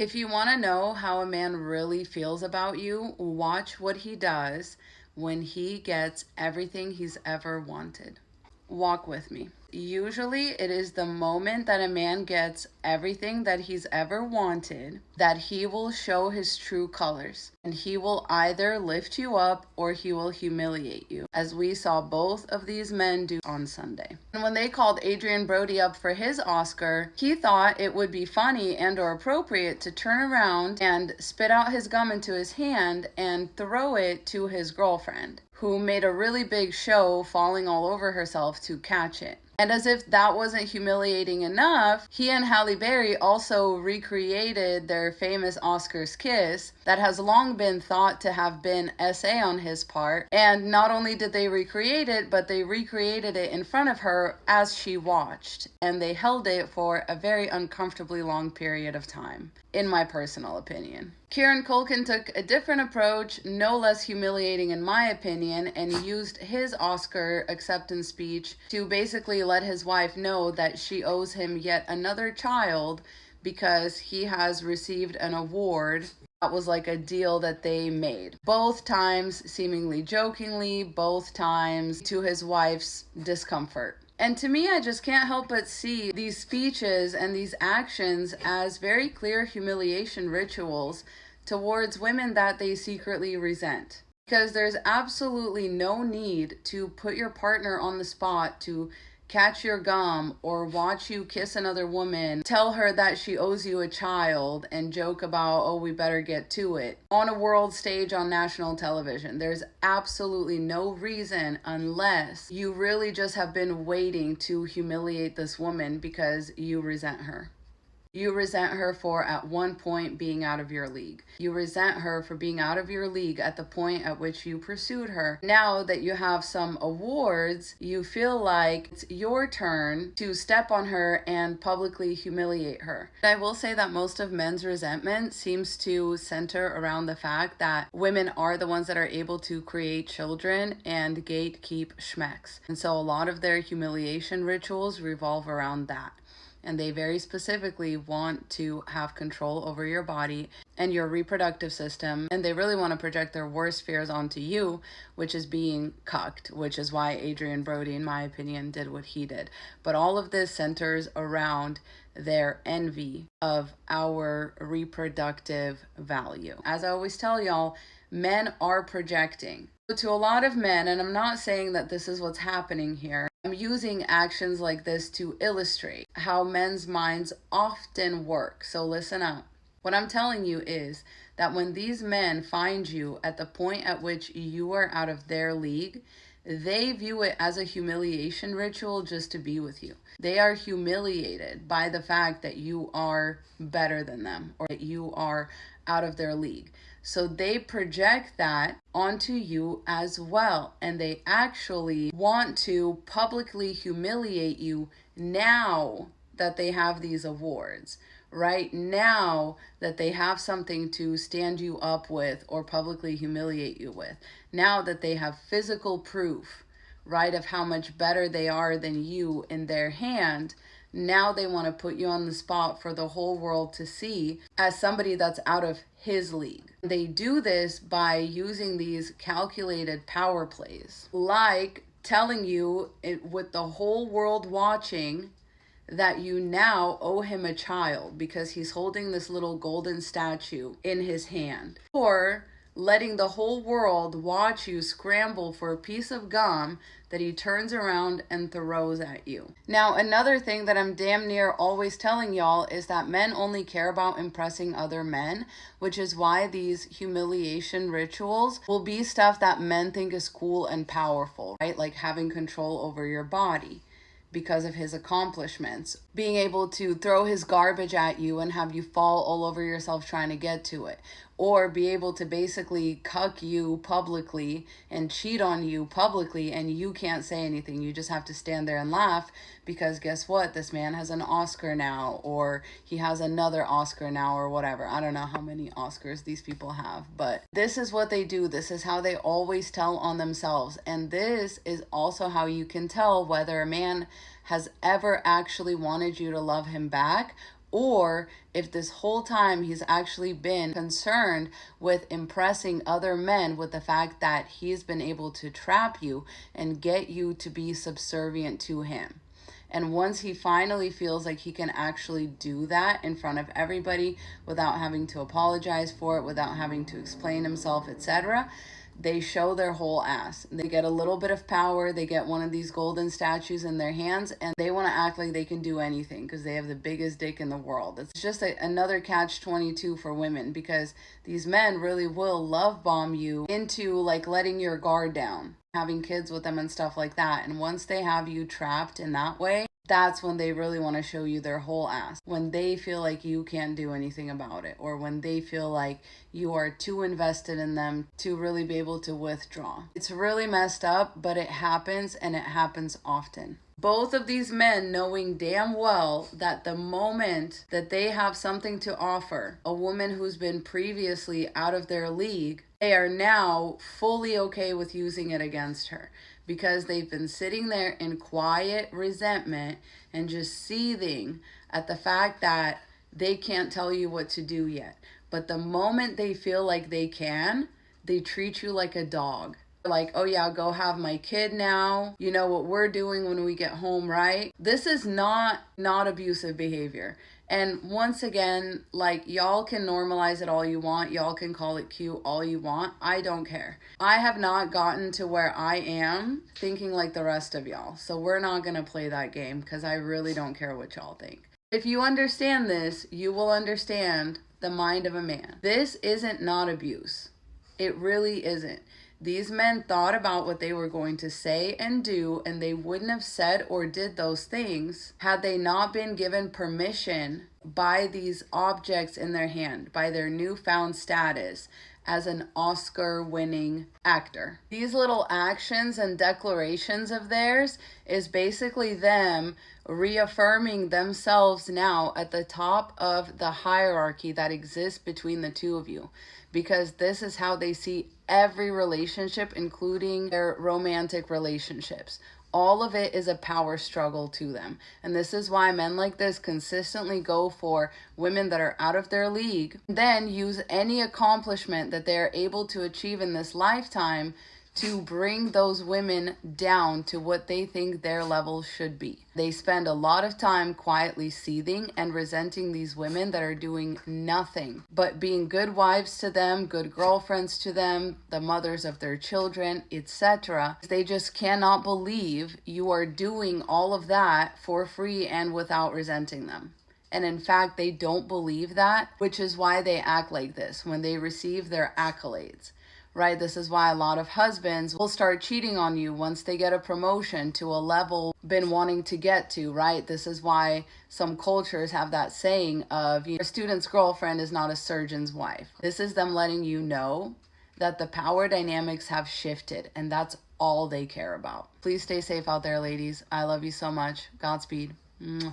If you want to know how a man really feels about you, watch what he does when he gets everything he's ever wanted. Walk with me. Usually, it is the moment that a man gets everything that he's ever wanted that he will show his true colors. And he will either lift you up or he will humiliate you, as we saw both of these men do on Sunday. And when they called Adrien Brody up for his Oscar, he thought it would be funny and or appropriate to turn around and spit out his gum into his hand and throw it to his girlfriend, who made a really big show falling all over herself to catch it. And as if that wasn't humiliating enough, he and Halle Berry also recreated their famous Oscars kiss that has long been thought to have been SA on his part. And not only did they recreate it, but they recreated it in front of her as she watched. And they held it for a very uncomfortably long period of time, in my personal opinion. Kieran Culkin took a different approach, no less humiliating in my opinion, and he used his Oscar acceptance speech to basically let his wife know that she owes him yet another child because he has received an award. That was like a deal that they made. Both times seemingly jokingly, both times to his wife's discomfort. And to me, I just can't help but see these speeches and these actions as very clear humiliation rituals towards women that they secretly resent. Because there's absolutely no need to put your partner on the spot to catch your gum or watch you kiss another woman, tell her that she owes you a child, and joke about, oh, we better get to it on a world stage on national television. There's absolutely no reason unless you really just have been waiting to humiliate this woman because you resent her. You resent her for at one point being out of your league. You resent her for being out of your league at the point at which you pursued her. Now that you have some awards, you feel like it's your turn to step on her and publicly humiliate her. I will say that most of men's resentment seems to center around the fact that women are the ones that are able to create children and gatekeep schmecks. And so a lot of their humiliation rituals revolve around that. And they very specifically want to have control over your body and your reproductive system. And they really want to project their worst fears onto you, which is being cucked, which is why Adrien Brody, in my opinion, did what he did. But all of this centers around their envy of our reproductive value. As I always tell y'all, men are projecting. To a lot of men, and I'm not saying that this is what's happening here, I'm using actions like this to illustrate how men's minds often work. So listen up. What I'm telling you is that when these men find you at the point at which you are out of their league, they view it as a humiliation ritual just to be with you. They are humiliated by the fact that you are better than them or that you are out of their league. So they project that onto you as well. And they actually want to publicly humiliate you now that they have these awards. Right now that they have something to stand you up with or publicly humiliate you with. Now that they have physical proof, right, of how much better they are than you in their hand. Now they want to put you on the spot for the whole world to see as somebody that's out of his league. They do this by using these calculated power plays, like telling you with the whole world watching that you now owe him a child because he's holding this little golden statue in his hand. Or letting the whole world watch you scramble for a piece of gum that he turns around and throws at you. Now, another thing that I'm damn near always telling y'all is that men only care about impressing other men, which is why these humiliation rituals will be stuff that men think is cool and powerful, right? Like having control over your body because of his accomplishments, being able to throw his garbage at you and have you fall all over yourself trying to get to it, or be able to basically cuck you publicly and cheat on you publicly and you can't say anything. You just have to stand there and laugh because guess what? This man has an Oscar now, or he has another Oscar now, or whatever. I don't know how many Oscars these people have, but this is what they do. This is how they always tell on themselves. And this is also how you can tell whether a man has ever actually wanted you to love him back or if this whole time he's actually been concerned with impressing other men with the fact that he's been able to trap you and get you to be subservient to him. And once he finally feels like he can actually do that in front of everybody without having to apologize for it, without having to explain himself, etc., they show their whole ass. They get a little bit of power, they get one of these golden statues in their hands, and they want to act like they can do anything because they have the biggest dick in the world. It's just another catch-22 for women, because these men really will love bomb you into like letting your guard down, having kids with them and stuff like that. And once they have you trapped in that way, that's when they really want to show you their whole ass. When they feel like you can't do anything about it, or when they feel like you are too invested in them to really be able to withdraw. It's really messed up, but it happens, and it happens often. Both of these men knowing damn well that the moment that they have something to offer a woman who's been previously out of their league, they are now fully okay with using it against her, because they've been sitting there in quiet resentment and just seething at the fact that they can't tell you what to do yet. But the moment they feel like they can, they treat you like a dog. Like, oh yeah, go have my kid now. You know what we're doing when we get home, right? This is not abusive behavior. And once again, like, y'all can normalize it all you want. Y'all can call it cute all you want. I don't care. I have not gotten to where I am thinking like the rest of y'all. So we're not going to play that game, because I really don't care what y'all think. If you understand this, you will understand the mind of a man. This isn't not abuse. It really isn't. These men thought about what they were going to say and do, and they wouldn't have said or did those things had they not been given permission by these objects in their hand, by their newfound status as an Oscar-winning actor. These little actions and declarations of theirs is basically them reaffirming themselves now at the top of the hierarchy that exists between the two of you, because this is how they see every relationship, including their romantic relationships. All of it is a power struggle to them. And this is why men like this consistently go for women that are out of their league, then use any accomplishment that they're able to achieve in this lifetime to bring those women down to what they think their level should be. They spend a lot of time quietly seething and resenting these women that are doing nothing but being good wives to them, good girlfriends to them, the mothers of their children, etc. They just cannot believe you are doing all of that for free and without resenting them. And in fact, they don't believe that, which is why they act like this when they receive their accolades. Right? This is why a lot of husbands will start cheating on you once they get a promotion to a level been wanting to get to, right? This is why some cultures have that saying of, a student's girlfriend is not a surgeon's wife. This is them letting you know that the power dynamics have shifted, and that's all they care about. Please stay safe out there, ladies. I love you so much. Godspeed. Mwah.